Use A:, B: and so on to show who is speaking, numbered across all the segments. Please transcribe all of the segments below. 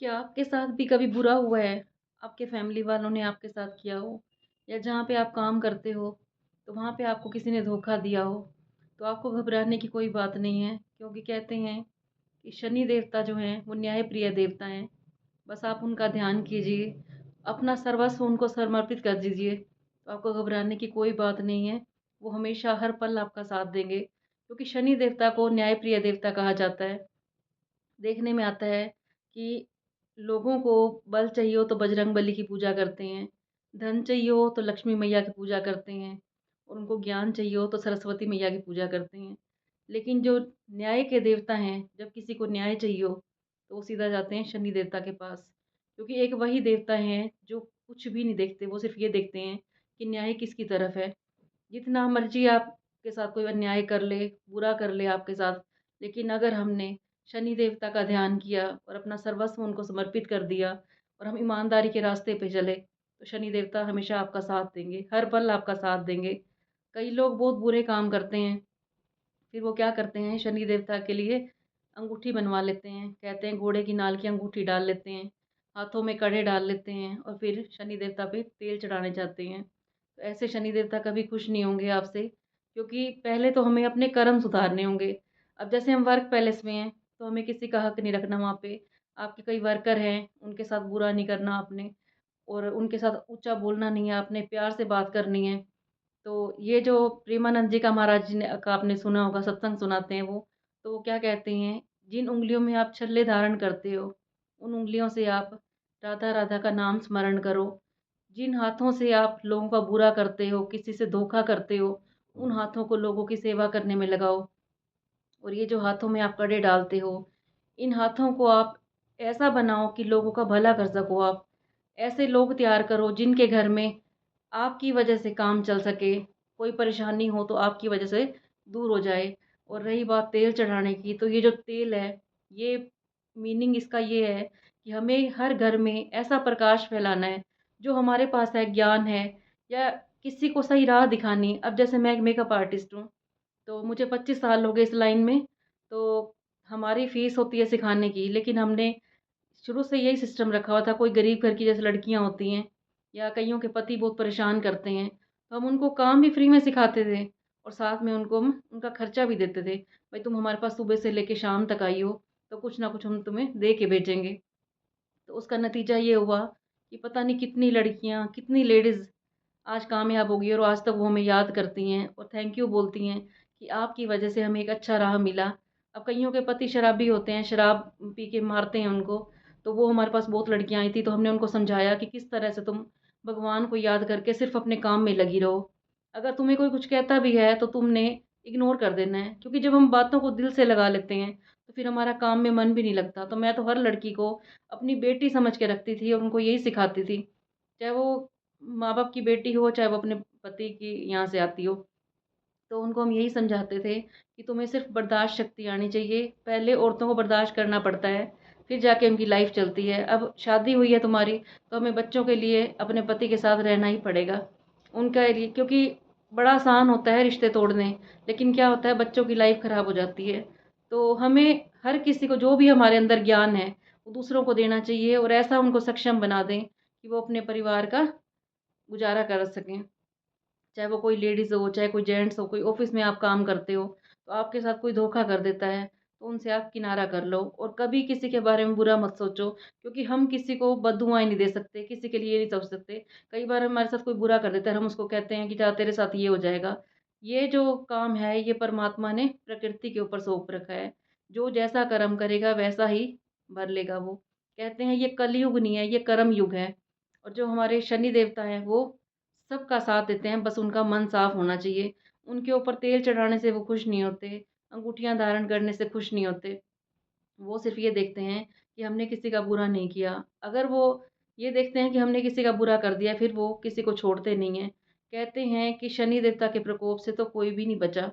A: क्या आपके साथ भी कभी बुरा हुआ है? आपके फैमिली वालों ने आपके साथ किया हो या जहाँ पे आप काम करते हो, तो वहाँ पे आपको किसी ने धोखा दिया हो, तो आपको घबराने की कोई बात नहीं है क्योंकि कहते हैं कि शनि देवता जो हैं वो न्यायप्रिय देवता हैं। बस आप उनका ध्यान कीजिए, अपना सर्वस्व उनको समर्पित कर दीजिए, तो आपको घबराने की कोई बात नहीं है। वो हमेशा हर पल आपका साथ देंगे क्योंकि शनि देवता को न्यायप्रिय देवता कहा जाता है। देखने में आता है कि लोगों को बल चाहिए हो तो बजरंगबली की पूजा करते हैं, धन चाहिए हो तो लक्ष्मी मैया की पूजा करते हैं और उनको ज्ञान चाहिए हो तो सरस्वती मैया की पूजा करते हैं। लेकिन जो न्याय के देवता हैं, जब किसी को न्याय चाहिए हो, तो वो सीधा जाते हैं शनि देवता के पास। क्योंकि एक वही देवता हैं जो कुछ भी नहीं देखते, वो सिर्फ़ ये देखते हैं कि न्याय किसकी तरफ है। जितना मर्ज़ी आपके साथ कोई अन्याय कर ले, बुरा कर ले आपके साथ, लेकिन अगर हमने शनि देवता का ध्यान किया और अपना सर्वस्व उनको समर्पित कर दिया और हम ईमानदारी के रास्ते पे चले, तो शनि देवता हमेशा आपका साथ देंगे, हर पल आपका साथ देंगे। कई लोग बहुत बुरे काम करते हैं, फिर वो क्या करते हैं शनि देवता के लिए अंगूठी बनवा लेते हैं। कहते हैं घोड़े की नाल की अंगूठी डाल लेते हैं, हाथों में कड़े डाल लेते हैं और फिर शनि देवता पे तेल चढ़ाने जाते हैं। तो ऐसे शनि देवता कभी खुश नहीं होंगे आपसे क्योंकि पहले तो हमें अपने कर्म सुधारने होंगे। अब जैसे हम वर्क पैलेस में हैं, तो हमें किसी का हक नहीं रखना वहाँ पे। आपके कई वर्कर हैं, उनके साथ बुरा नहीं करना आपने और उनके साथ ऊँचा बोलना नहीं है आपने, प्यार से बात करनी है। तो ये जो प्रेमानंद जी का महाराज जी ने का आपने सुना होगा, सत्संग सुनाते हैं वो, तो वो क्या कहते हैं, जिन उँगलियों में आप छल्ले धारण करते हो, उन उँगलियों से आप राधा राधा का नाम स्मरण करो। जिन हाथों से आप लोगों का बुरा करते हो, किसी से धोखा करते हो, उन हाथों को लोगों की सेवा करने में लगाओ। और ये जो हाथों में आप कड़े डालते हो, इन हाथों को आप ऐसा बनाओ कि लोगों का भला कर सको आप। ऐसे लोग तैयार करो जिनके घर में आपकी वजह से काम चल सके, कोई परेशानी हो तो आपकी वजह से दूर हो जाए। और रही बात तेल चढ़ाने की, तो ये जो तेल है, ये मीनिंग इसका ये है कि हमें हर घर में ऐसा प्रकाश फैलाना है, जो हमारे पास है ज्ञान है या किसी को सही राह दिखानी। अब जैसे मैं एक मेकअप आर्टिस्ट हूँ, तो मुझे 25 साल हो गए इस लाइन में, तो हमारी फ़ीस होती है सिखाने की, लेकिन हमने शुरू से यही सिस्टम रखा हुआ था। कोई गरीब घर की जैसे लड़कियाँ होती हैं या कइयों के पति बहुत परेशान करते हैं, तो हम उनको काम भी फ्री में सिखाते थे और साथ में उनको हम उनका खर्चा भी देते थे। भाई तुम हमारे पास सुबह से लेके शाम तक आई हो, तो कुछ ना कुछ हम तुम्हें दे के भेजेंगे। तो उसका नतीजा ये हुआ कि पता नहीं कितनी लड़कियाँ, कितनी लेडीज़ आज कामयाब हो गई और आज तक वो हमें याद करती हैं और थैंक यू बोलती हैं कि आपकी वजह से हमें एक अच्छा राह मिला। अब कइयों के पति शराबी होते हैं, शराब पी के मारते हैं उनको, तो वो हमारे पास बहुत लड़कियाँ आई थी, तो हमने उनको समझाया कि किस तरह से तुम भगवान को याद करके सिर्फ़ अपने काम में लगी रहो। अगर तुम्हें कोई कुछ कहता भी है, तो तुमने इग्नोर कर देना है क्योंकि जब हम बातों को दिल से लगा लेते हैं, तो फिर हमारा काम में मन भी नहीं लगता। तो मैं तो हर लड़की को अपनी बेटी समझ के रखती थी और उनको यही सिखाती थी, चाहे वो माँ-बाप की बेटी हो, चाहे वो अपने पति की यहाँ से आती हो। तो उनको हम यही समझाते थे कि तुम्हें सिर्फ़ बर्दाश्त शक्ति आनी चाहिए। पहले औरतों को बर्दाश्त करना पड़ता है, फिर जाके उनकी लाइफ़ चलती है। अब शादी हुई है तुम्हारी, तो हमें बच्चों के लिए अपने पति के साथ रहना ही पड़ेगा। उनका लिए क्योंकि बड़ा आसान होता है रिश्ते तोड़ने, लेकिन क्या होता है बच्चों की लाइफ़ ख़राब हो जाती है। तो हमें हर किसी को जो भी हमारे अंदर ज्ञान है, वो दूसरों को देना चाहिए और ऐसा उनको सक्षम बना दें कि वो अपने परिवार का गुज़ारा कर सकें। चाहे वो कोई लेडीज़ हो, चाहे कोई जेंट्स हो, कोई ऑफ़िस में आप काम करते हो, तो आपके साथ कोई धोखा कर देता है, तो उनसे आप किनारा कर लो और कभी किसी के बारे में बुरा मत सोचो क्योंकि हम किसी को बददुआएँ नहीं दे सकते, किसी के लिए नहीं सोच सकते। कई बार हमारे साथ कोई बुरा कर देता है, हम उसको कहते हैं कि जा तेरे साथ ये हो जाएगा। ये जो काम है, ये परमात्मा ने प्रकृति के ऊपर सौंप रखा है। जो जैसा कर्म करेगा वैसा ही भर लेगा वो। कहते हैं ये कलयुग नहीं है, ये कर्म युग है और जो हमारे शनि देवता हैं, वो सबका साथ देते हैं, बस उनका मन साफ होना चाहिए। उनके ऊपर तेल चढ़ाने से वो खुश नहीं होते, अंगूठियाँ धारण करने से खुश नहीं होते। वो सिर्फ़ ये देखते हैं कि हमने किसी का बुरा नहीं किया। अगर वो ये देखते हैं कि हमने किसी का बुरा कर दिया, फिर वो किसी को छोड़ते नहीं हैं। कहते हैं कि शनि देवता के प्रकोप से तो कोई भी नहीं बचा।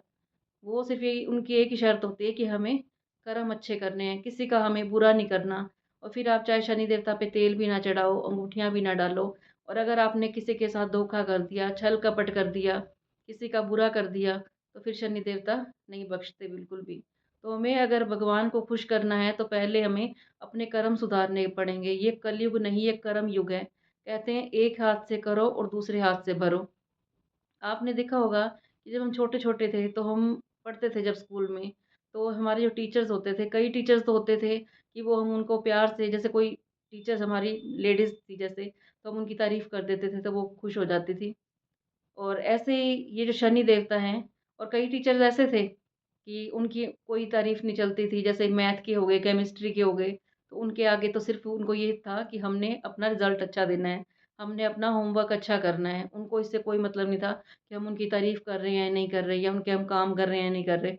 A: वो सिर्फ़ यही उनकी एक ही शर्त होती है कि हमें कर्म अच्छे करने हैं, किसी का हमें बुरा नहीं करना। और फिर आप चाहे शनि देवता पे तेल भी ना चढ़ाओ, अंगूठियाँ भी ना डालो और अगर आपने किसी के साथ धोखा कर दिया, छल-कपट कर दिया, किसी का बुरा कर दिया, तो फिर शनि देवता नहीं बख्शते बिल्कुल भी। तो हमें अगर भगवान को खुश करना है तो पहले हमें अपने कर्म सुधारने पड़ेंगे। ये कलयुग नहीं, ये कर्म युग है। कहते हैं एक हाथ से करो और दूसरे हाथ से भरो। आपने देखा होगा कि जब हम छोटे-छोटे थे तो हम पढ़ते थे जब स्कूल में, तो हमारे जो टीचर्स होते थे, कई टीचर्स तो होते थे कि वो हम उनको प्यार से, जैसे कोई टीचर्स हमारी लेडीज़ थी जैसे, तो हम उनकी तारीफ़ कर देते थे तो वो खुश हो जाती थी। और ऐसे ही ये जो शनि देवता हैं, और कई टीचर्स ऐसे थे कि उनकी कोई तारीफ़ नहीं चलती थी, जैसे मैथ के हो गए, केमिस्ट्री के हो गए, तो उनके आगे तो सिर्फ़ उनको ये था कि हमने अपना रिज़ल्ट अच्छा देना है, हमने अपना होमवर्क अच्छा करना है। उनको इससे कोई मतलब नहीं था कि हम उनकी तारीफ़ कर रहे हैं या नहीं कर रहे, या उनके हम काम कर रहे हैं या नहीं कर रहे।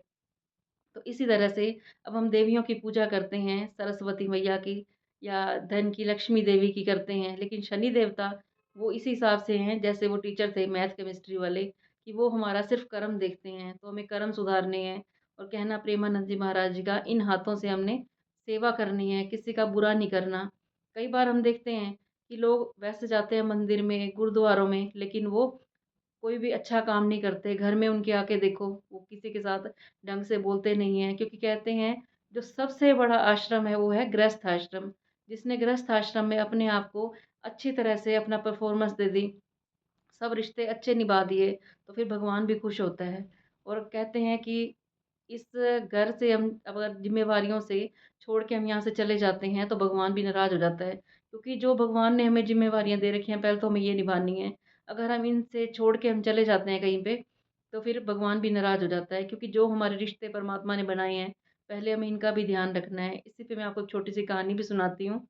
A: तो इसी तरह से अब हम देवियों की पूजा करते हैं, सरस्वती मैया की या धन की, लक्ष्मी देवी की करते हैं, लेकिन शनि देवता वो इसी हिसाब से हैं जैसे वो टीचर थे मैथ केमिस्ट्री वाले, कि वो हमारा सिर्फ़ कर्म देखते हैं, तो हमें कर्म सुधारने हैं। और कहना प्रेमानंद जी महाराज जी का, इन हाथों से हमने सेवा करनी है, किसी का बुरा नहीं करना। कई बार हम देखते हैं कि लोग वैसे जाते हैं मंदिर में, गुरुद्वारों में, लेकिन वो कोई भी अच्छा काम नहीं करते। घर में उनके आके देखो, वो किसी के साथ ढंग से बोलते नहीं हैं, क्योंकि कहते हैं जो सबसे बड़ा आश्रम है वो है गृहस्थ आश्रम। जिसने गृहस्थ आश्रम में अपने आप को अच्छी तरह से अपना परफ़ॉर्मेंस दे दी, सब रिश्ते अच्छे निभा दिए, तो फिर भगवान भी खुश होता है। और कहते हैं कि इस घर से हम अगर ज़िम्मेवारियों से छोड़ के हम यहाँ से चले जाते हैं, तो भगवान भी नाराज़ हो जाता है। क्योंकि जो भगवान ने हमें ज़िम्मेवारियाँ दे रखी हैं, पहले तो हमें ये निभानी है। अगर हम इनसे छोड़ के हम चले जाते हैं कहीं पे, तो फिर भगवान भी नाराज़ हो जाता है, क्योंकि जो हमारे रिश्ते परमात्मा ने बनाए हैं, पहले हमें इनका भी ध्यान रखना है। इसी पे मैं आपको एक छोटी-सी कहानी भी सुनाती हूँ।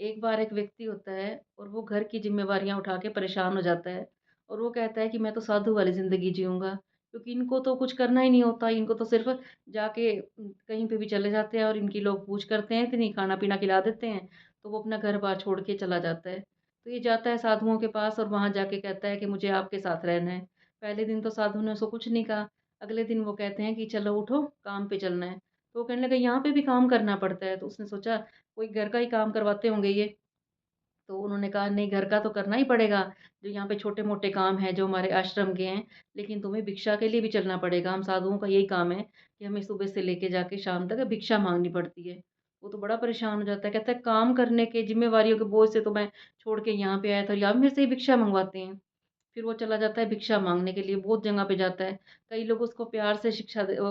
A: एक बार एक व्यक्ति होता है और वो घर की ज़िम्मेवारियाँ उठा के परेशान हो जाता है, और वो कहता है कि मैं तो साधु वाली ज़िंदगी जीऊँगा, क्योंकि इनको तो कुछ करना ही नहीं होता, इनको तो सिर्फ़ जाके कहीं पे भी चले जाते हैं और इनकी लोग पूछ करते हैं इतनी, खाना-पीना खिला देते हैं, तो वो अपना घर-बार छोड़ के चला जाता है। तो ये जाता है साधुओं के पास और वहाँ जाके कहता है कि मुझे आपके साथ रहना है। पहले दिन तो साधु ने उसको कुछ नहीं कहा, अगले दिन वो कहते हैं कि चलो उठो, काम पे चलना है। तो वो कहने लगा यहाँ पे भी काम करना पड़ता है, तो उसने सोचा कोई घर का ही काम करवाते होंगे ये। तो उन्होंने कहा नहीं, घर का तो करना ही पड़ेगा, जो यहाँ पे छोटे-मोटे काम हैं जो हमारे आश्रम के हैं, लेकिन तुम्हें भिक्षा के लिए भी चलना पड़ेगा। हम साधुओं का यही काम है कि हमें सुबह से लेके जाके शाम तक भिक्षा माँगनी पड़ती है। वो तो बड़ा परेशान हो जाता है, कहता है काम करने के ज़िम्मेवारियों के बोझ से तो मैं छोड़ के यहाँ पे आया था, और यहाँ भी मेरे से ही भिक्षा मँगवाते हैं। फिर वो चला जाता है भिक्षा माँगने के लिए, बहुत जगह पे जाता है। कई लोग उसको प्यार से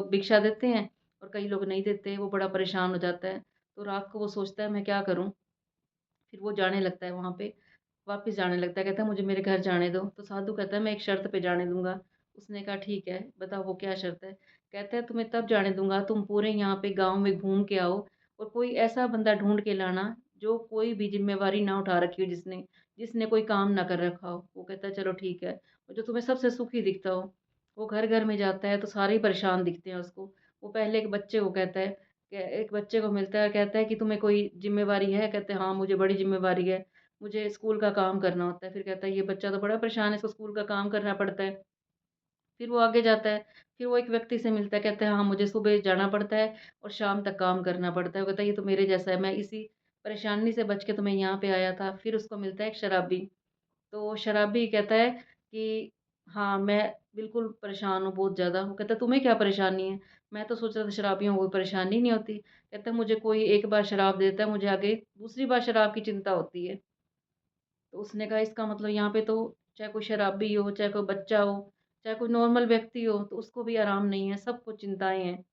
A: भिक्षा देते हैं और कई लोग नहीं देते, वो बड़ा परेशान हो जाता है। तो रात को वो सोचता है मैं क्या करूँ? फिर वो जाने लगता है वहाँ पे, वापस जाने लगता है, कहता है मुझे मेरे घर जाने दो। तो साधु कहता है मैं एक शर्त पे जाने दूँगा। उसने कहा ठीक है, बताओ वो क्या शर्त है? कहता है तुम्हें तब जाने दूँगा, तुम पूरे यहाँ पे गाँव में घूम के आओ और कोई ऐसा बंदा ढूँढ के लाना जो कोई भी ज़िम्मेवारी ना उठा रखी हो, जिसने जिसने कोई काम ना कर रखा हो। वो कहता है चलो ठीक है, और जो तुम्हें सबसे सुखी दिखता हो। वो घर-घर में जाता है तो सारे ही परेशान दिखते हैं उसको। वो पहले एक बच्चे को कहता है, एक बच्चे को मिलता है और कहता है कि तुम्हें कोई ज़िम्मेवारी है? कहते हैं हाँ, मुझे बड़ी ज़िम्मेवारी है। मुझे स्कूल का काम करना होता है। फिर कहता है ये बच्चा तो बड़ा परेशान है, इसको स्कूल का काम करना पड़ता है। फिर वो आगे जाता है, फिर वो एक व्यक्ति से मिलता है, कहता है हाँ, मुझे सुबह जाना पड़ता है और शाम तक काम करना पड़ता है। वो कहता है ये तो मेरे जैसा है, मैं इसी परेशानी से बच के तो मैं यहाँ पे आया था। फिर उसको मिलता है एक शराबी, तो शराबी कहता है कि हाँ, मैं बिल्कुल परेशान हूँ बहुत ज़्यादा। वो कहता है तुम्हें क्या परेशानी है? मैं तो सोच रहा था शराबियों को कोई परेशानी नहीं होती। कहता है मुझे कोई एक बार शराब देता है, मुझे आगे दूसरी बार शराब की चिंता होती है। तो उसने कहा इसका मतलब यहाँ पे तो चाहे कोई शराबी हो, चाहे कोई बच्चा हो, चाहे कोई नॉर्मल व्यक्ति हो, तो उसको भी आराम नहीं है, सबको चिंताएँ हैं।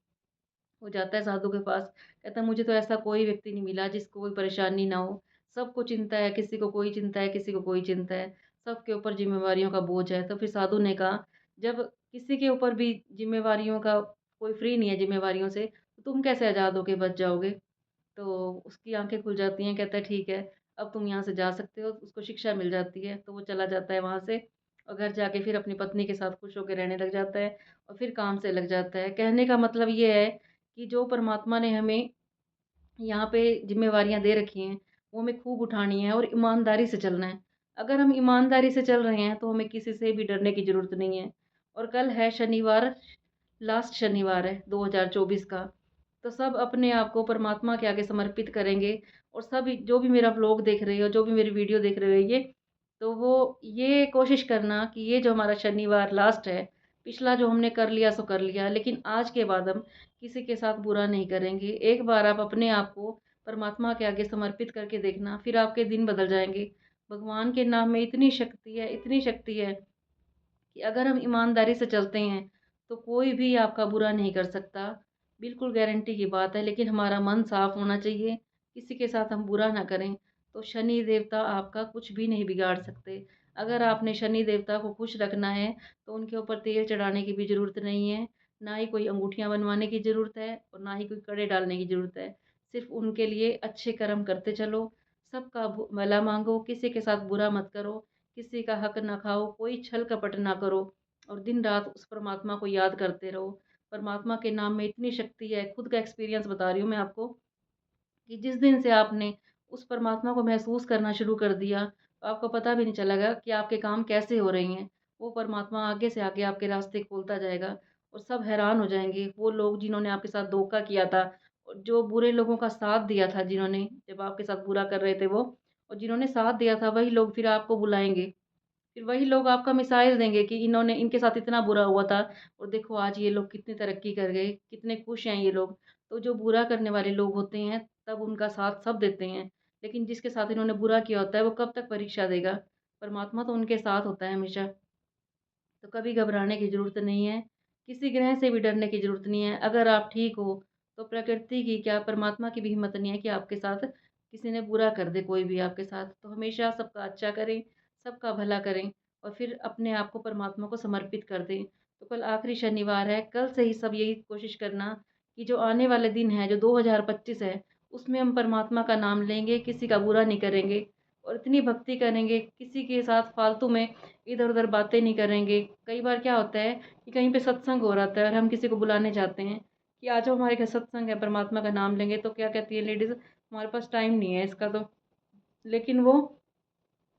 A: वो जाता है साधु के पास, कहता है मुझे तो ऐसा कोई व्यक्ति नहीं मिला जिसको कोई परेशानी ना हो। सबको चिंता है, किसी को कोई चिंता है, किसी को कोई चिंता है, सबके ऊपर ज़िम्मेवारियों का बोझ है। तो फिर साधु ने कहा, जब किसी के ऊपर भी ज़िम्मेवारियों का कोई फ्री नहीं है ज़िम्मेवारियों से, तो तुम कैसे आज़ाद होके बच जाओगे? तो उसकी आँखें खुल जाती हैं, कहता है ठीक है, अब तुम यहाँ से जा सकते हो, उसको शिक्षा मिल जाती है, तो वो चला जाता है वहाँ से और घर जाके फिर अपनी पत्नी के साथ खुश होके रहने लग जाता है और फिर काम से लग जाता है। कहने का मतलब ये है कि जो परमात्मा ने हमें यहाँ पे ज़िम्मेवारियाँ दे रखी हैं, वो हमें खूब उठानी है और ईमानदारी से चलना है। अगर हम ईमानदारी से चल रहे हैं, तो हमें किसी से भी डरने की ज़रूरत नहीं है। और कल है शनिवार, लास्ट शनिवार है 2024 का, तो सब अपने आप को परमात्मा के आगे समर्पित करेंगे और सब जो भी मेरा व्लॉग देख रहे हो, जो भी मेरी वीडियो देख रहे हो ये, तो वो ये कोशिश करना कि ये जो हमारा शनिवार लास्ट है, पिछला जो हमने कर लिया सो कर लिया, लेकिन आज के बाद हम किसी के साथ बुरा नहीं करेंगे। एक बार आप अपने आप को परमात्मा के आगे समर्पित करके देखना, फिर आपके दिन बदल जाएँगे। भगवान के नाम में इतनी शक्ति है कि अगर हम ईमानदारी से चलते हैं, तो कोई भी आपका बुरा नहीं कर सकता। बिल्कुल गारंटी की बात है, लेकिन हमारा मन साफ होना चाहिए, किसी के साथ हम बुरा ना करें, तो शनि देवता आपका कुछ भी नहीं बिगाड़ सकते। अगर आपने शनि देवता को खुश रखना है, तो उनके ऊपर तेल चढ़ाने की भी ज़रूरत नहीं है, ना ही कोई अंगूठियाँ बनवाने की ज़रूरत है और ना ही कोई कड़े डालने की ज़रूरत है। सिर्फ़ उनके लिए अच्छे कर्म करते चलो, सबका भला माँगो, किसी के साथ बुरा मत करो, किसी का हक ना खाओ, कोई छल कपट ना करो और दिन रात उस परमात्मा को याद करते रहो। परमात्मा के नाम में इतनी शक्ति है, खुद का एक्सपीरियंस बता रही हूँ मैं आपको, कि जिस दिन से आपने उस परमात्मा को महसूस करना शुरू कर दिया, तो आपको पता भी नहीं चलेगा कि आपके काम कैसे हो रही हैं। वो परमात्मा आगे से आगे आपके रास्ते खोलता जाएगा और सब हैरान हो जाएँगे। वो लोग जिन्होंने आपके साथ धोखा किया था, और जो बुरे लोगों का साथ दिया था, जिन्होंने जब आपके साथ बुरा कर रहे थे वो, और जिन्होंने साथ दिया था, वही लोग फिर आपको बुलाएँगे। फिर वही लोग आपका मिसाइल देंगे कि इन्होंने इनके साथ इतना बुरा हुआ था और देखो आज ये लोग कितनी तरक्की कर गए, कितने खुश हैं ये लोग। तो जो बुरा करने वाले लोग होते हैं, तब उनका साथ सब देते हैं, लेकिन जिसके साथ इन्होंने बुरा किया होता है, वो कब तक परीक्षा देगा? परमात्मा तो उनके साथ होता है हमेशा। तो कभी घबराने की ज़रूरत नहीं है, किसी ग्रह से भी डरने की ज़रूरत नहीं है। अगर आप ठीक हो, तो प्रकृति की क्या, परमात्मा की भी हिम्मत नहीं है कि आपके साथ किसी ने बुरा कर दे, कोई भी आपके साथ। तो हमेशा सबका अच्छा करें, सबका भला करें और फिर अपने आप को परमात्मा को समर्पित कर दें। तो कल आखिरी शनिवार है, कल से ही सब यही कोशिश करना कि जो आने वाले दिन है, जो 2025 है, उसमें हम परमात्मा का नाम लेंगे, किसी का बुरा नहीं करेंगे और इतनी भक्ति करेंगे, किसी के साथ फालतू में इधर-उधर बातें नहीं करेंगे। कई बार क्या होता है कि कहीं पे सत्संग हो रहा है और हम किसी को बुलाने जाते हैं कि आ जाओ हमारे घर सत्संग है, परमात्मा का नाम लेंगे, तो क्या कहती है लेडीज़, हमारे पास टाइम नहीं है इसका तो। लेकिन वो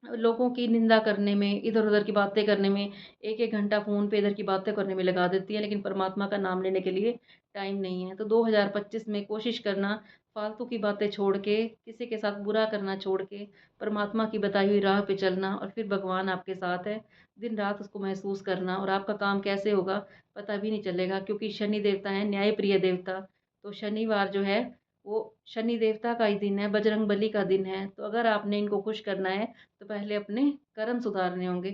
A: लोगों की निंदा करने में, इधर-उधर की बातें करने में, 1-1 घंटा फ़ोन पे इधर की बातें करने में लगा देती है, लेकिन परमात्मा का नाम लेने के लिए टाइम नहीं है। तो 2025 में कोशिश करना फ़ालतू की बातें छोड़ के, किसी के साथ बुरा करना छोड़ के, परमात्मा की बताई हुई राह पे चलना और फिर भगवान आपके साथ है। दिन-रात उसको महसूस करना और आपका काम कैसे होगा, पता भी नहीं चलेगा, क्योंकि शनि देवता हैं, न्यायप्रिय देवता। तो शनिवार जो है, वो शनि देवता का ही दिन है, बजरंगबली का दिन है। तो अगर आपने इनको खुश करना है, तो पहले अपने कर्म सुधारने होंगे।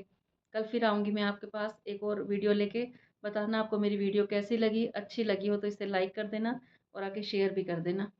A: कल फिर आऊँगी मैं आपके पास एक और वीडियो लेके। बताना आपको मेरी वीडियो कैसी लगी, अच्छी लगी हो तो इसे लाइक कर देना और आगे शेयर भी कर देना।